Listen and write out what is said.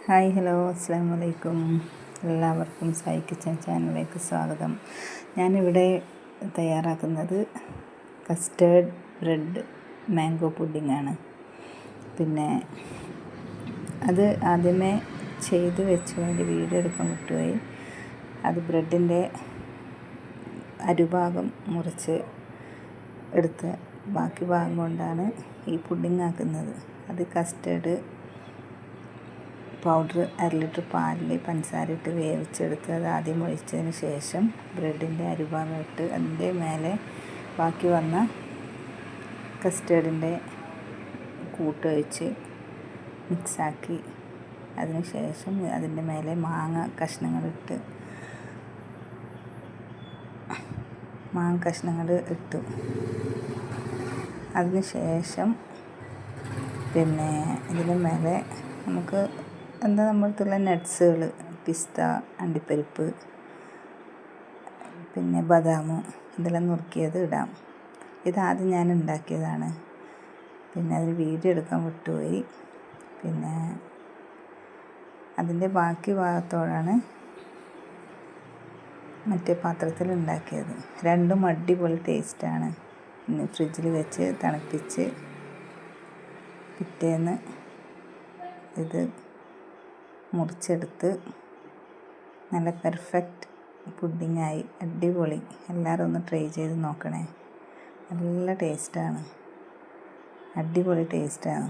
Hi hello അസ്സലാമു അലൈക്കും. എല്ലാവർക്കും സായി കിച്ചൻ ചാനലിലേക്ക് സ്വാഗതം. ഞാനിവിടെ തയ്യാറാക്കുന്നത് കസ്റ്റേർഡ് ബ്രെഡ് മാംഗോ പുഡിങ്ങാണ്. പിന്നെ അത് ആദ്യമേ ചെയ്ത് വെച്ച് അതിൻ്റെ വീഡിയോ എടുക്കാൻ വിട്ടുപോയി. അത് ബ്രെഡിൻ്റെ അരുഭാഗം മുറിച്ച് എടുത്ത് ബാക്കി ഭാഗം കൊണ്ടാണ് ഈ പുഡിങ് ആക്കുന്നത്. അത് കസ്റ്റേർഡ് പൗഡർ 1 ലിറ്റർ പാലിൽ പഞ്ചസാര ഇട്ട് വേവിച്ചെടുത്ത് അത് ആദ്യം ഒഴിച്ചതിന് ശേഷം ബ്രെഡിൻ്റെ അരുഭാഗം ഇട്ട് അതിൻ്റെ മേലെ ബാക്കി വന്ന കസ്റ്റേർഡിൻ്റെ കൂട്ടൊഴിച്ച് മിക്സാക്കി അതിന് ശേഷം അതിൻ്റെ മേലെ മാങ്ങ കഷ്ണങ്ങൾ ഇട്ടു. അതിന് ശേഷം പിന്നെ ഇതിന് മേലെ നമുക്ക് നമ്മളടുത്തുള്ള നട്ട്സുകൾ, പിസ്ത, അണ്ടിപ്പരിപ്പ്, പിന്നെ ബദാം ഇതെല്ലാം നുറുക്കിയത് ഇടാം. ഇതാദ്യം ഞാൻ ഉണ്ടാക്കിയതാണ്. പിന്നെ അതിന് വീഡിയോ എടുക്കാൻ വിട്ടുപോയി. പിന്നെ അതിൻ്റെ ബാക്കി ഭാഗത്തോടാണ് മറ്റേ പാത്രത്തിൽ ഉണ്ടാക്കിയത്. രണ്ടും അടിപൊളി ടേസ്റ്റാണ്. ഫ്രിഡ്ജിൽ വെച്ച് തണുപ്പിച്ച് പിറ്റേന്ന് ഇത് മുറിച്ചെടുത്ത് നല്ല പെർഫെക്റ്റ് പുഡിങ്ങായി. അടിപൊളി. എല്ലാവരും ഒന്ന് ട്രൈ ചെയ്ത് നോക്കണേ. നല്ല ടേസ്റ്റാണ്, അടിപൊളി ടേസ്റ്റാണ്.